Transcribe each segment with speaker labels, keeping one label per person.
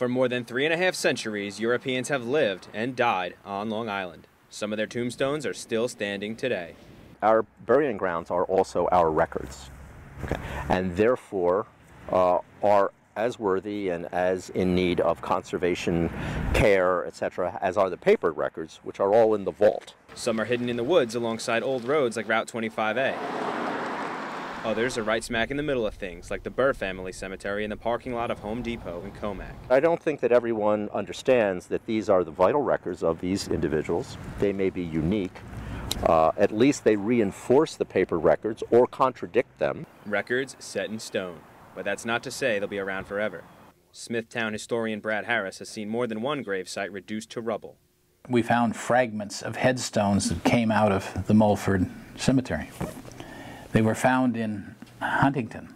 Speaker 1: For more than 3.5 centuries, Europeans have lived and died on Long Island. Some of their tombstones are still standing today.
Speaker 2: Our burying grounds are also our records, okay, and therefore are as worthy and as in need of conservation care, etc., as are the paper records, which are all in the vault.
Speaker 1: Some are hidden in the woods alongside old roads like Route 25A. Others are right smack in the middle of things, like the Burr family cemetery in the parking lot of Home Depot in Comac.
Speaker 2: I don't think that everyone understands that these are the vital records of these individuals. They may be unique. At least they reinforce the paper records or contradict them.
Speaker 1: Records set in stone, but that's not to say they'll be around forever. Smithtown historian Brad Harris has seen more than one gravesite reduced to rubble.
Speaker 3: We found fragments of headstones that came out of the Mulford Cemetery. They were found in Huntington,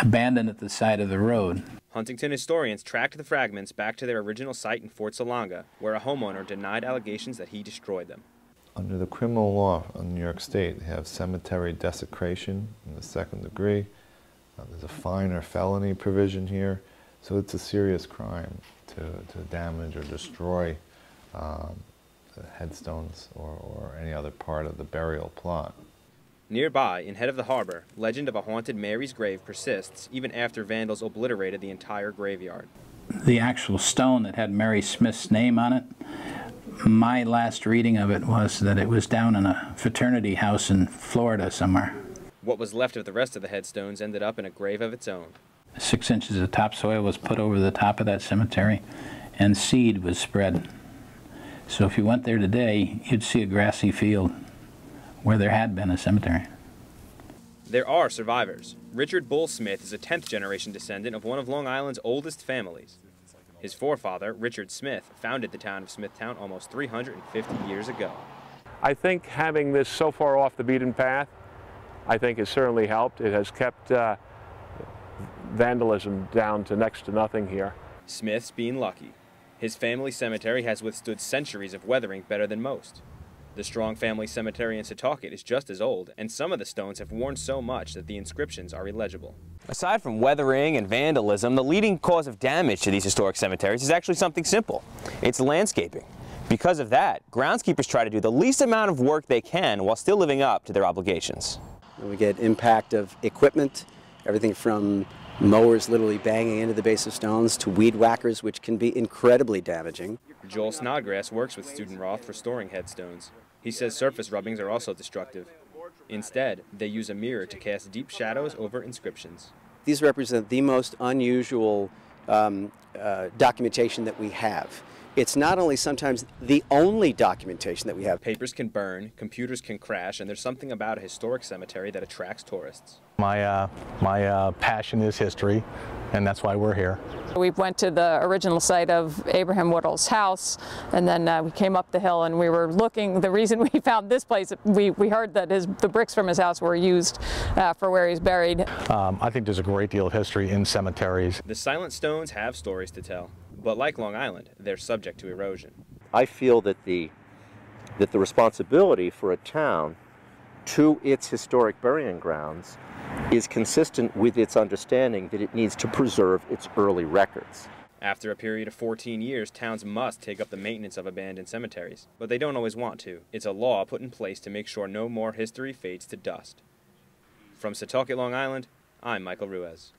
Speaker 3: abandoned at the side of the road.
Speaker 1: Huntington historians tracked the fragments back to their original site in Fort Salonga, where a homeowner denied allegations that he destroyed them.
Speaker 4: Under the criminal law in New York State, they have cemetery desecration in the second degree. There's a fine or felony provision here, so it's a serious crime to damage or destroy headstones or any other part of the burial plot.
Speaker 1: Nearby, in Head of the Harbor, legend of a haunted Mary's grave persists even after vandals obliterated the entire graveyard.
Speaker 3: The actual stone that had Mary Smith's name on it, my last reading of it was that it was down in a fraternity house in Florida somewhere.
Speaker 1: What was left of the rest of the headstones ended up in a grave of its own.
Speaker 3: 6 inches of topsoil was put over the top of that cemetery, and seed was spread. So if you went there today, you'd see a grassy field where there had been a cemetery.
Speaker 1: There are survivors. Richard Bull Smith is a 10th generation descendant of one of Long Island's oldest families. His forefather, Richard Smith, founded the town of Smithtown almost 350 years ago.
Speaker 5: I think having this so far off the beaten path, I think has certainly helped. It has kept vandalism down to next to nothing here.
Speaker 1: Smith's being lucky. His family cemetery has withstood centuries of weathering better than most. The Strong Family Cemetery in Setauket is just as old, and some of the stones have worn so much that the inscriptions are illegible.
Speaker 6: Aside from weathering and vandalism, the leading cause of damage to these historic cemeteries is actually something simple. It's landscaping. Because of that, groundskeepers try to do the least amount of work they can while still living up to their obligations.
Speaker 7: We get impact of equipment, everything from mowers literally banging into the base of stones to weed whackers, which can be incredibly damaging.
Speaker 1: Joel Snodgrass works with Student Roth restoring headstones. He says surface rubbings are also destructive. Instead, they use a mirror to cast deep shadows over inscriptions.
Speaker 7: These represent the most unusual documentation that we have. It's not only sometimes the only documentation that we have.
Speaker 1: Papers can burn, computers can crash, and there's something about a historic cemetery that attracts tourists.
Speaker 8: My passion is history, and that's why we're here.
Speaker 9: We went to the original site of Abraham Woodall's house, and then we came up the hill and we were looking. The reason we found this place, we heard that the bricks from his house were used for where he's buried.
Speaker 8: I think there's a great deal of history in cemeteries.
Speaker 1: The silent stones have stories to tell, but like Long Island, they're subject to erosion.
Speaker 2: I feel that the responsibility for a town to its historic burying grounds is consistent with its understanding that it needs to preserve its early records.
Speaker 1: After a period of 14 years, towns must take up the maintenance of abandoned cemeteries, but they don't always want to. It's a law put in place to make sure no more history fades to dust. From Setauket, Long Island, I'm Michael Ruiz.